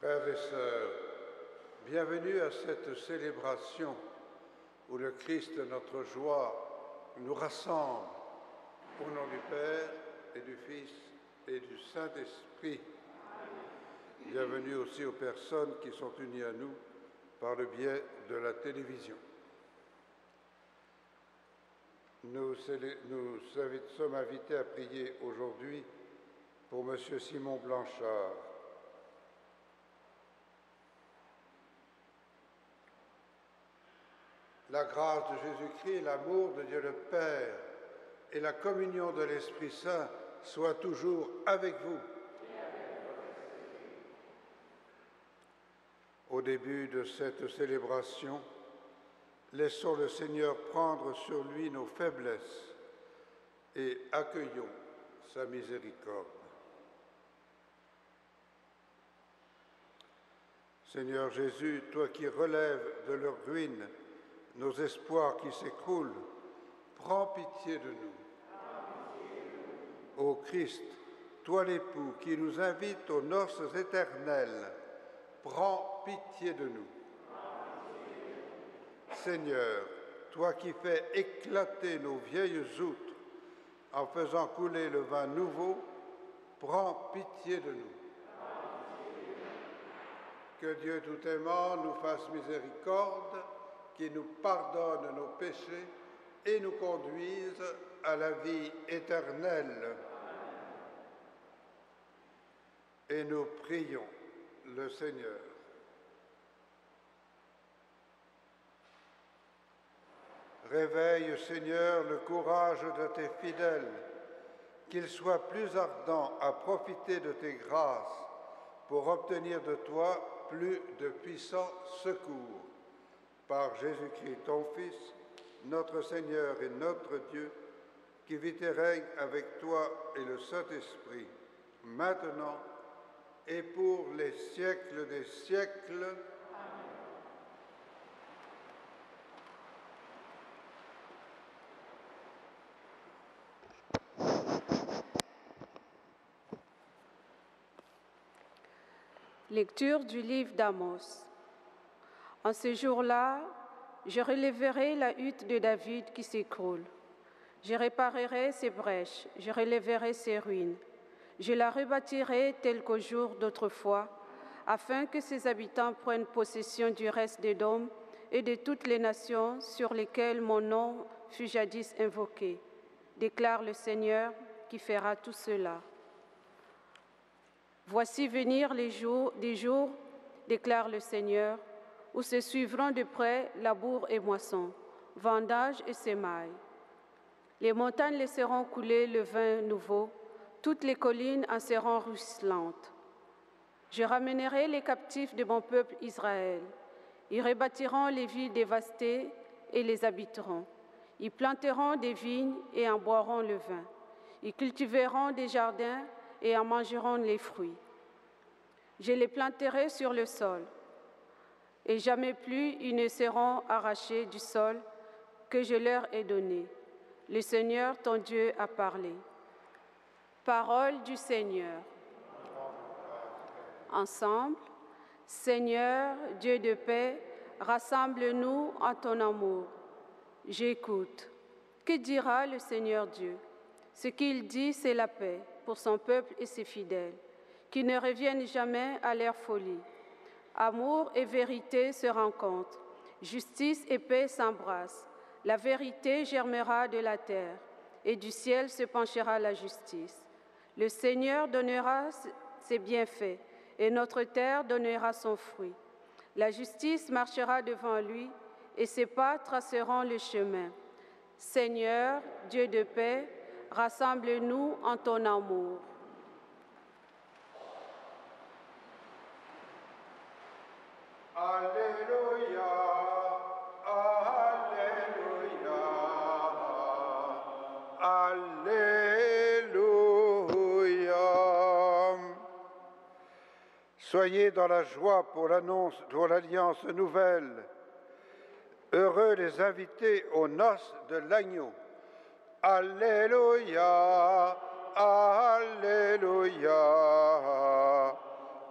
Frères et sœurs, bienvenue à cette célébration où le Christ, notre joie, nous rassemble au nom du Père et du Fils et du Saint-Esprit. Bienvenue aussi aux personnes qui sont unies à nous par le biais de la télévision. Nous sommes invités à prier aujourd'hui pour M. Simon Blanchard. La grâce de Jésus-Christ, l'amour de Dieu le Père et la communion de l'Esprit Saint soient toujours avec vous. Au début de cette célébration, laissons le Seigneur prendre sur lui nos faiblesses et accueillons sa miséricorde. Seigneur Jésus, toi qui relèves de leur ruine nos espoirs qui s'écroulent, prends pitié de nous. Ô Christ, toi l'époux qui nous invite aux noces éternelles, prends pitié de nous. Seigneur, toi qui fais éclater nos vieilles outres en faisant couler le vin nouveau, prends pitié de nous. Que Dieu tout aimant nous fasse miséricorde, qui nous pardonne nos péchés et nous conduise à la vie éternelle. Et nous prions le Seigneur. Réveille, Seigneur, le courage de tes fidèles, qu'ils soient plus ardents à profiter de tes grâces pour obtenir de toi plus de puissants secours. Par Jésus-Christ, ton Fils, notre Seigneur et notre Dieu, qui vit et règne avec toi et le Saint-Esprit, maintenant et pour les siècles des siècles. Lecture du livre d'Amos. En ce jour-là, je relèverai la hutte de David qui s'écroule. Je réparerai ses brèches, je relèverai ses ruines. Je la rebâtirai telle qu'au jour d'autrefois, afin que ses habitants prennent possession du reste des dômes et de toutes les nations sur lesquelles mon nom fut jadis invoqué, déclare le Seigneur qui fera tout cela. Voici venir des jours, déclare le Seigneur, où se suivront de près labour et moisson, vendage et semailles. Les montagnes laisseront couler le vin nouveau, toutes les collines en seront ruisselantes. Je ramènerai les captifs de mon peuple Israël. Ils rebâtiront les villes dévastées et les habiteront. Ils planteront des vignes et en boiront le vin. Ils cultiveront des jardins et en mangeront les fruits. Je les planterai sur le sol, et jamais plus ils ne seront arrachés du sol que je leur ai donné. Le Seigneur, ton Dieu, a parlé. Parole du Seigneur. Ensemble, Seigneur, Dieu de paix, rassemble-nous en ton amour. J'écoute. Que dira le Seigneur Dieu? Ce qu'il dit, c'est la paix pour son peuple et ses fidèles, qui ne reviennent jamais à leur folie. Amour et vérité se rencontrent, justice et paix s'embrassent. La vérité germera de la terre, et du ciel se penchera la justice. Le Seigneur donnera ses bienfaits, et notre terre donnera son fruit. La justice marchera devant lui, et ses pas traceront le chemin. Seigneur, Dieu de paix, rassemble-nous en ton amour. Alléluia, Alléluia, Alléluia. Soyez dans la joie pour l'annonce de l'alliance nouvelle. Heureux les invités aux noces de l'agneau. Alléluia, Alléluia,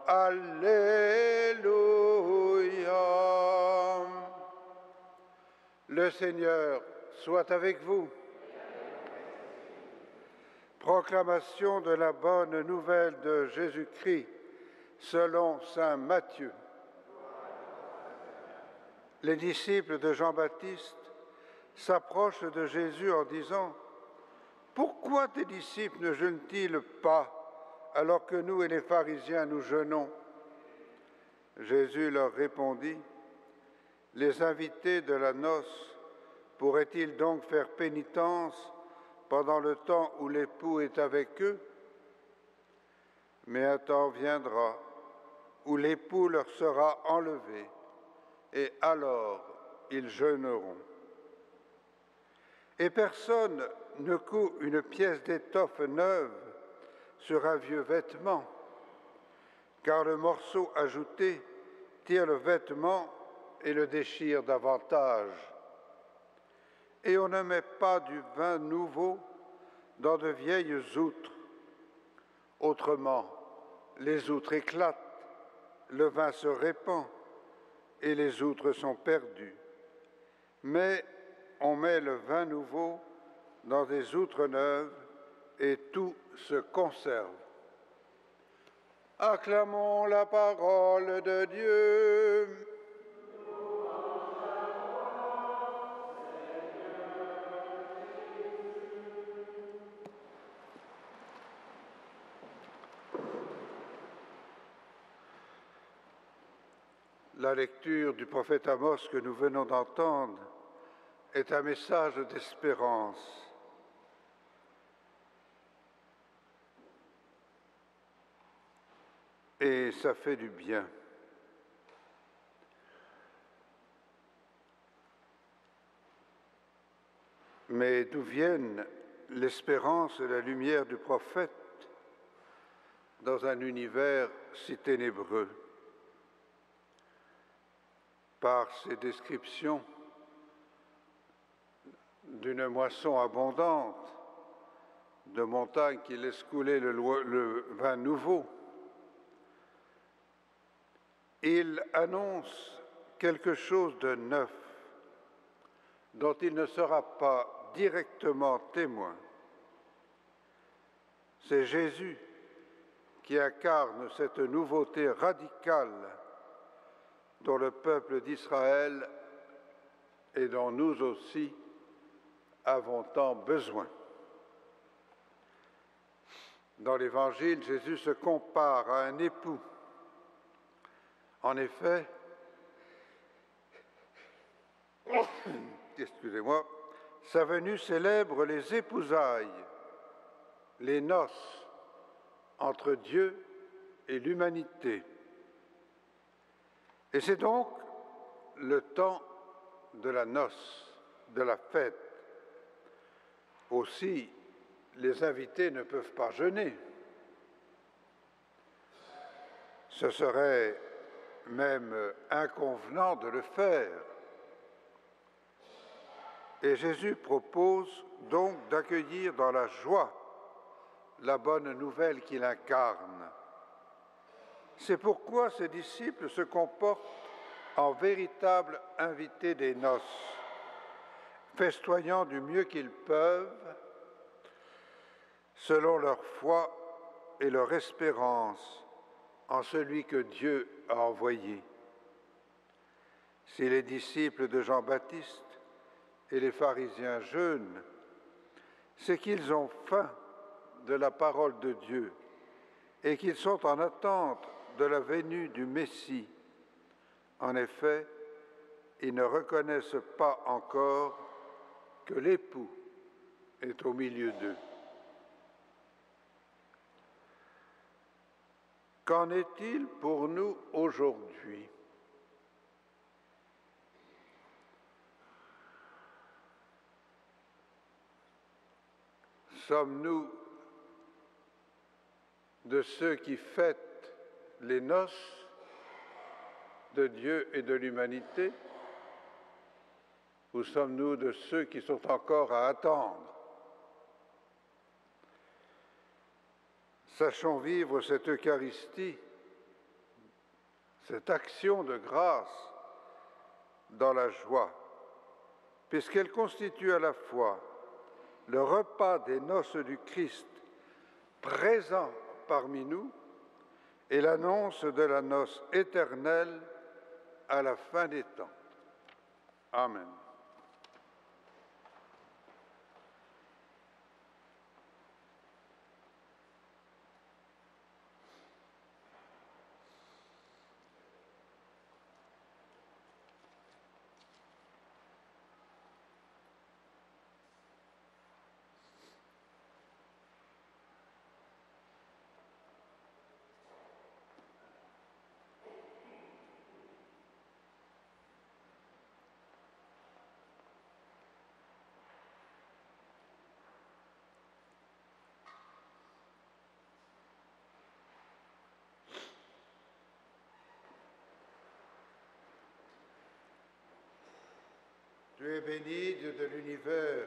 Alléluia. Le Seigneur soit avec vous. Proclamation de la bonne nouvelle de Jésus-Christ selon saint Matthieu. Les disciples de Jean-Baptiste s'approchent de Jésus en disant « Pourquoi tes disciples ne jeûnent-ils pas alors que nous et les pharisiens nous jeûnons ?» Jésus leur répondit « Les invités de la noce pourraient-ils donc faire pénitence pendant le temps où l'époux est avec eux? Mais un temps viendra où l'époux leur sera enlevé, et alors ils jeûneront. Et personne ne coud une pièce d'étoffe neuve sur un vieux vêtement, car le morceau ajouté tire le vêtement et le déchire davantage. Et on ne met pas du vin nouveau dans de vieilles outres. Autrement, les outres éclatent, le vin se répand et les outres sont perdues. Mais on met le vin nouveau dans des outres neuves et tout se conserve. Acclamons la parole de Dieu. La lecture du prophète Amos que nous venons d'entendre est un message d'espérance. Et ça fait du bien. Mais d'où viennent l'espérance et la lumière du prophète dans un univers si ténébreux? Par ses descriptions d'une moisson abondante, de montagnes qui laissent couler le vin nouveau, il annonce quelque chose de neuf dont il ne sera pas directement témoin. C'est Jésus qui incarne cette nouveauté radicale dont le peuple d'Israël et dont nous aussi avons tant besoin. Dans l'Évangile, Jésus se compare à un époux. En effet, excusez-moi, sa venue célèbre les épousailles, les noces entre Dieu et l'humanité. Et c'est donc le temps de la noce, de la fête. Aussi, les invités ne peuvent pas jeûner. Ce serait même inconvenant de le faire. Et Jésus propose donc d'accueillir dans la joie la bonne nouvelle qu'il incarne. C'est pourquoi ses disciples se comportent en véritables invités des noces, festoyant du mieux qu'ils peuvent, selon leur foi et leur espérance en celui que Dieu a envoyé. Si les disciples de Jean-Baptiste et les pharisiens jeûnent, c'est qu'ils ont faim de la parole de Dieu et qu'ils sont en attente de la venue du Messie. En effet, ils ne reconnaissent pas encore que l'époux est au milieu d'eux. Qu'en est-il pour nous aujourd'hui? Sommes-nous de ceux qui fêtent les noces de Dieu et de l'humanité, ou sommes-nous de ceux qui sont encore à attendre? Sachons vivre cette Eucharistie, cette action de grâce dans la joie, puisqu'elle constitue à la fois le repas des noces du Christ présent parmi nous et l'annonce de la noce éternelle à la fin des temps. Amen. Tu es béni, Dieu de l'univers,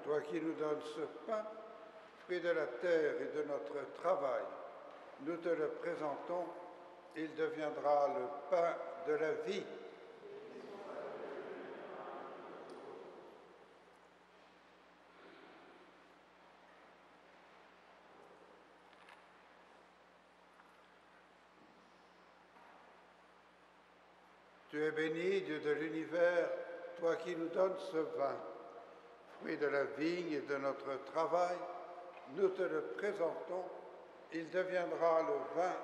toi qui nous donnes ce pain, fruit de la terre et de notre travail. Nous te le présentons, il deviendra le pain de la vie. Tu es béni, Dieu de l'univers, toi qui nous donnes ce vin, fruit de la vigne et de notre travail, nous te le présentons, il deviendra le vin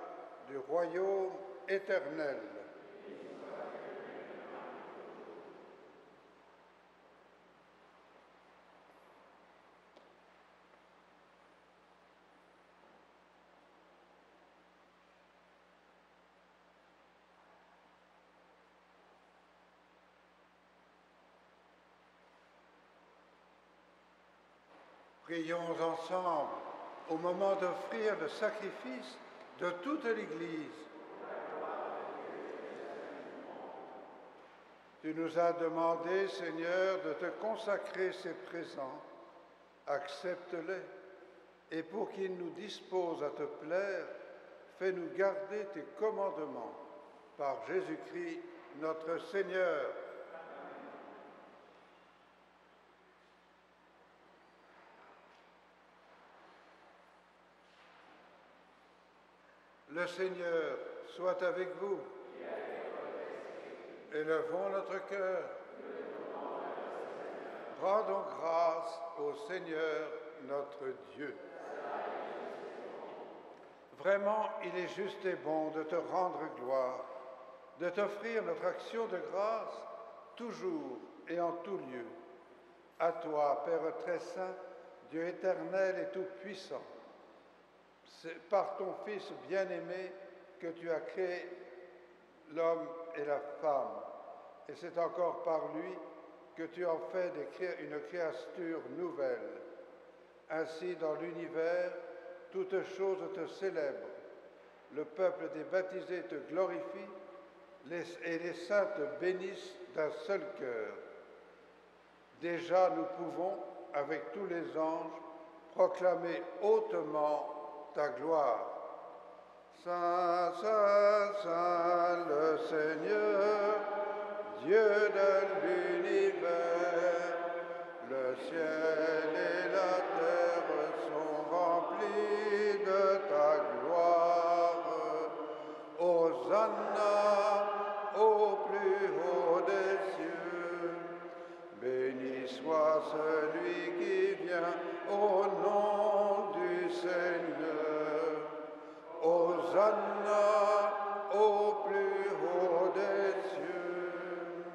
du royaume éternel. Prions ensemble au moment d'offrir le sacrifice de toute l'Église. Tu nous as demandé, Seigneur, de te consacrer ces présents. Accepte-les et pour qu'ils nous disposent à te plaire, fais-nous garder tes commandements. Par Jésus-Christ, notre Seigneur. Le Seigneur soit avec vous. Élevons notre cœur. Rendons grâce au Seigneur notre Dieu. Vraiment, il est juste et bon de te rendre gloire, de t'offrir notre action de grâce, toujours et en tout lieu. À toi, Père très saint, Dieu éternel et tout-puissant, c'est par ton Fils bien-aimé que tu as créé l'homme et la femme, et c'est encore par lui que tu en fais une créature nouvelle. Ainsi, dans l'univers, toutes choses te célèbrent. Le peuple des baptisés te glorifie, et les saints te bénissent d'un seul cœur. Déjà, nous pouvons, avec tous les anges, proclamer hautement ta gloire. Saint, Saint, Saint, le Seigneur, Dieu de l'univers, le ciel et la terre sont remplis de ta gloire. Hosanna au plus haut des cieux. Béni soit celui qui vient au nom du Seigneur. Hosanna au plus haut des cieux.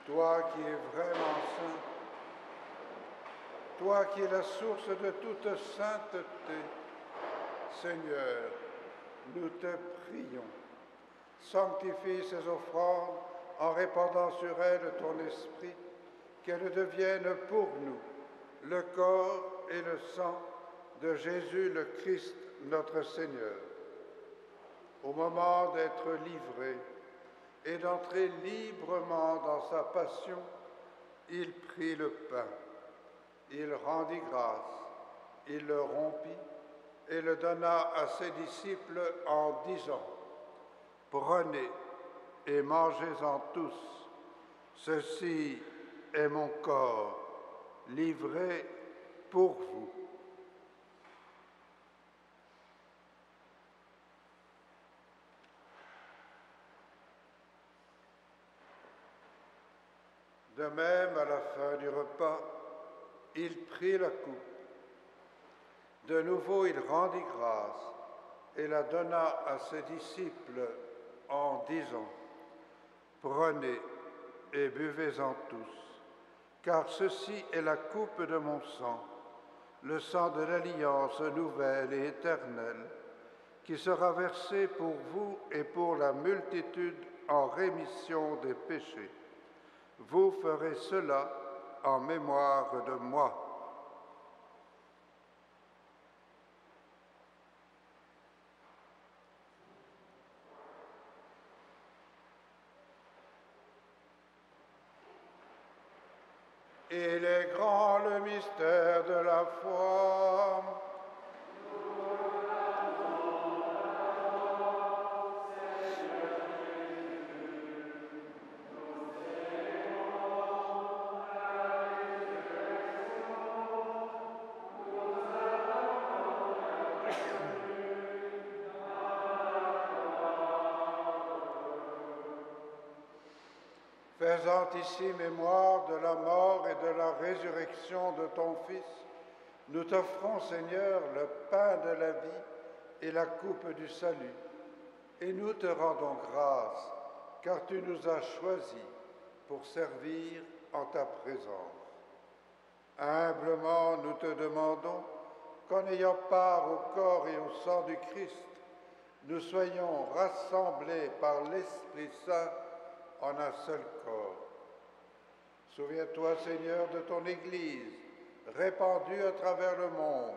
Toi qui es vraiment saint, toi qui es la source de toute sainteté, Seigneur, nous te prions. Sanctifie ces offrandes en répandant sur elles ton esprit, qu'elles deviennent pour nous le corps et le sang de Jésus le Christ, notre Seigneur. Au moment d'être livré et d'entrer librement dans sa passion, il prit le pain, il rendit grâce, il le rompit et le donna à ses disciples en disant : « Prenez et mangez-en tous, Ceci est mon corps livré pour vous. De même, à la fin du repas, il prit la coupe. De nouveau, il rendit grâce et la donna à ses disciples en disant : « Prenez et buvez-en tous, car ceci est la coupe de mon sang, le sang de l'alliance nouvelle et éternelle, qui sera versé pour vous et pour la multitude en rémission des péchés. Vous ferez cela en mémoire de moi. » Il est grand le mystère de la foi. Faisant ici mémoire de la mort et de la résurrection de ton Fils, nous t'offrons, Seigneur, le pain de la vie et la coupe du salut. Et nous te rendons grâce, car tu nous as choisis pour servir en ta présence. Humblement, nous te demandons qu'en ayant part au corps et au sang du Christ, nous soyons rassemblés par l'Esprit Saint en un seul corps. Souviens-toi, Seigneur, de ton Église, répandue à travers le monde.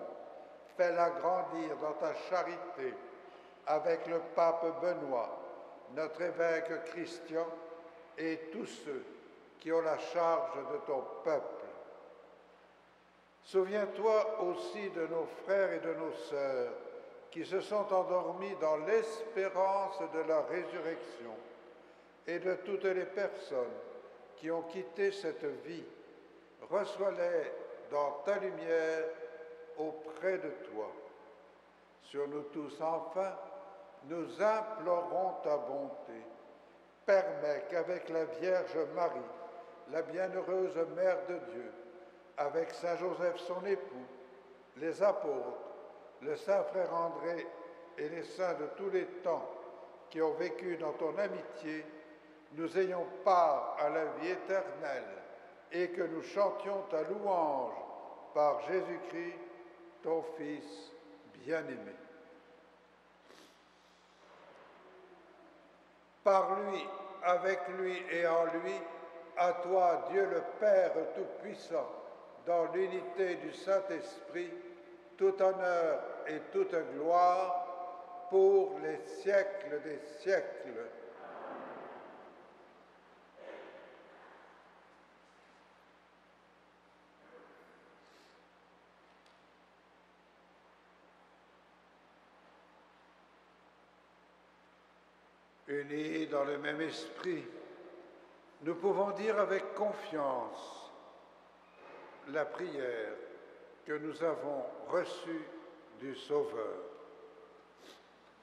Fais-la grandir dans ta charité, avec le pape Benoît, notre évêque Christian, et tous ceux qui ont la charge de ton peuple. Souviens-toi aussi de nos frères et de nos sœurs qui se sont endormis dans l'espérance de la résurrection, et de toutes les personnes qui ont quitté cette vie. Reçois-les dans ta lumière auprès de toi. Sur nous tous, enfin, nous implorons ta bonté. Permets qu'avec la Vierge Marie, la bienheureuse Mère de Dieu, avec Saint Joseph son époux, les apôtres, le Saint Frère André et les saints de tous les temps qui ont vécu dans ton amitié, nous ayons part à la vie éternelle et que nous chantions ta louange par Jésus-Christ, ton Fils bien-aimé. Par lui, avec lui et en lui, à toi, Dieu le Père Tout-Puissant, dans l'unité du Saint-Esprit, tout honneur et toute gloire pour les siècles des siècles. Unis dans le même esprit, nous pouvons dire avec confiance la prière que nous avons reçue du Sauveur.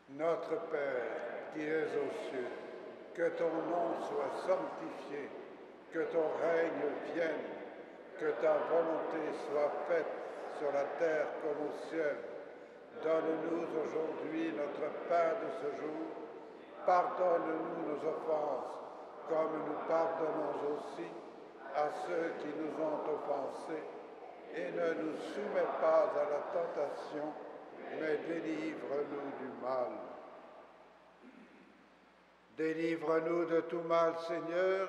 Notre Père qui es aux cieux, que ton nom soit sanctifié, que ton règne vienne, que ta volonté soit faite sur la terre comme au ciel. Donne-nous aujourd'hui notre pain de ce jour. Pardonne-nous nos offenses, comme nous pardonnons aussi à ceux qui nous ont offensés. Et ne nous soumets pas à la tentation, mais délivre-nous du mal. Délivre-nous de tout mal, Seigneur,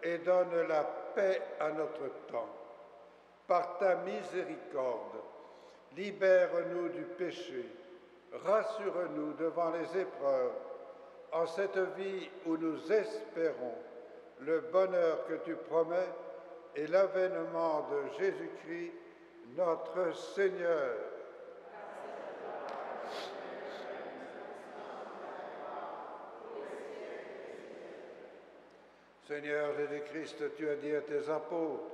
et donne la paix à notre temps. Par ta miséricorde, libère-nous du péché, rassure-nous devant les épreuves, en cette vie où nous espérons le bonheur que tu promets et l'avènement de Jésus-Christ, notre Seigneur. Seigneur Jésus-Christ, tu as dit à tes apôtres,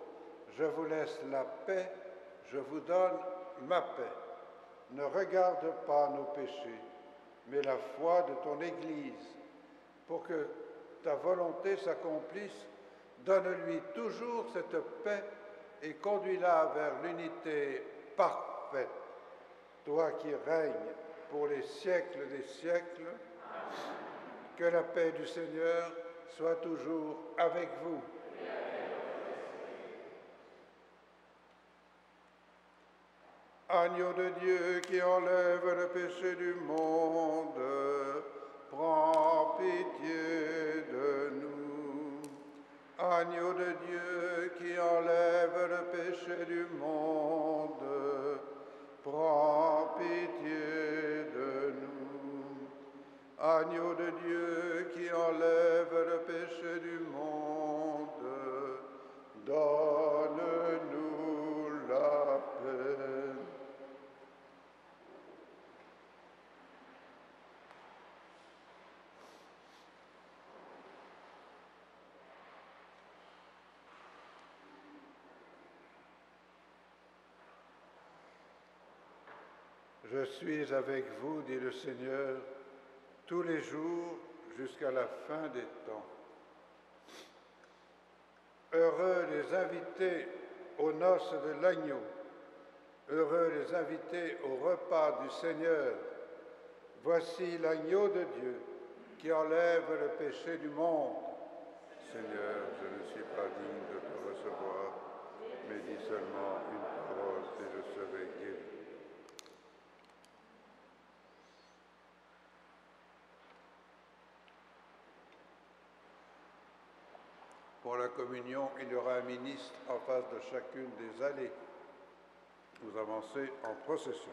je vous laisse la paix, je vous donne ma paix. Ne regarde pas nos péchés, mais la foi de ton Église. Pour que ta volonté s'accomplisse, donne-lui toujours cette paix et conduis-la vers l'unité parfaite. Toi qui règnes pour les siècles des siècles, que la paix du Seigneur soit toujours avec vous. Agneau de Dieu qui enlève le péché du monde, prends pitié de nous. Agneau de Dieu qui enlève le péché du monde, prends pitié de nous. Agneau de Dieu qui enlève le péché du monde, donne-nous la paix. Je suis avec vous, dit le Seigneur, tous les jours jusqu'à la fin des temps. Heureux les invités aux noces de l'agneau, heureux les invités au repas du Seigneur. Voici l'agneau de Dieu qui enlève le péché du monde. Seigneur, je ne suis pas digne de te recevoir, mais dis seulement une parole et je serai guéri. Pour la communion, il y aura un ministre en face de chacune des allées. Vous avancez en procession.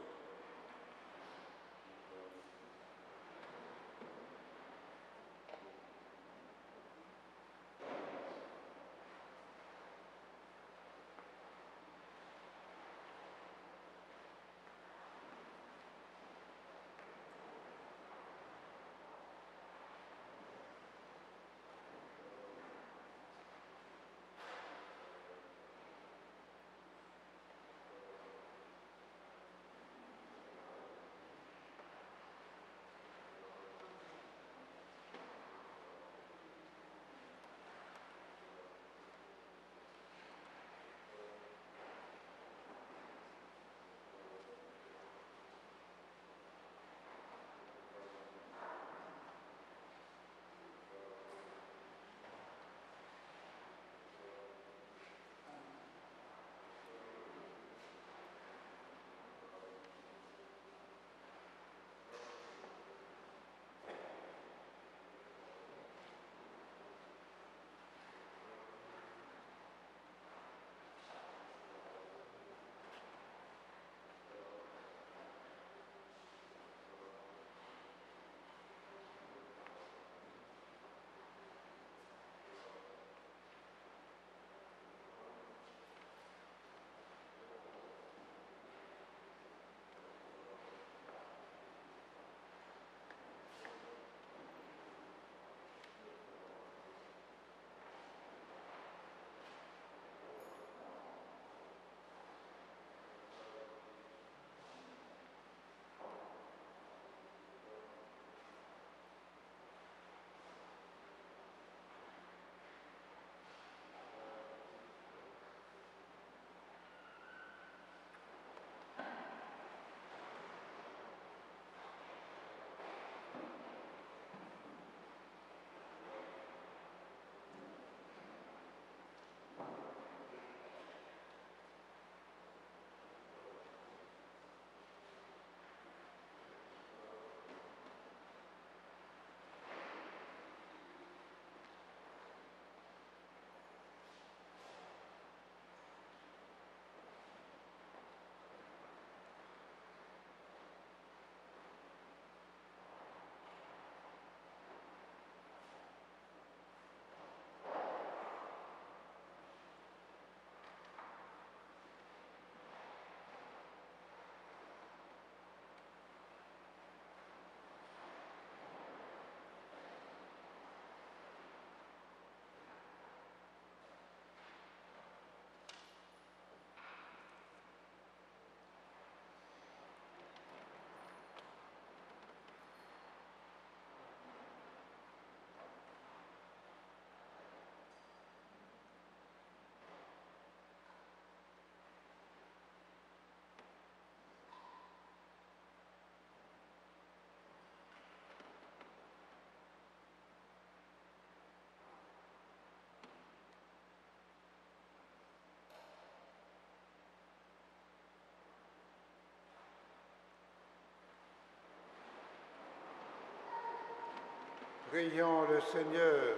Prions le Seigneur.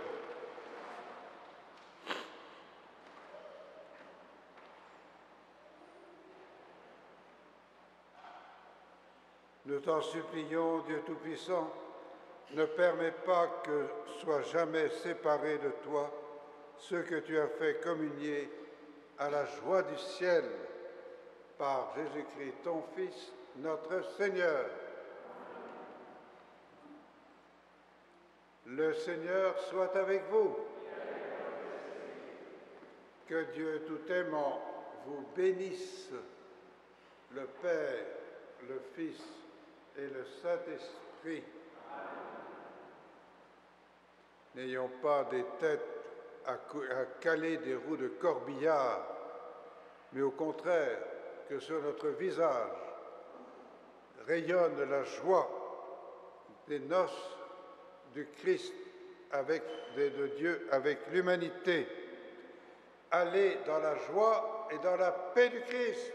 Nous t'en supplions, Dieu Tout-Puissant, ne permets pas que soient jamais séparés de toi ceux que tu as fait communier à la joie du ciel par Jésus-Christ, ton Fils, notre Seigneur. Le Seigneur soit avec vous. Que Dieu tout-aimant vous bénisse, le Père, le Fils et le Saint-Esprit. N'ayons pas des têtes à caler des roues de corbillard, mais au contraire, que sur notre visage rayonne la joie des noces du Christ de Dieu avec l'humanité. Allez dans la joie et dans la paix du Christ.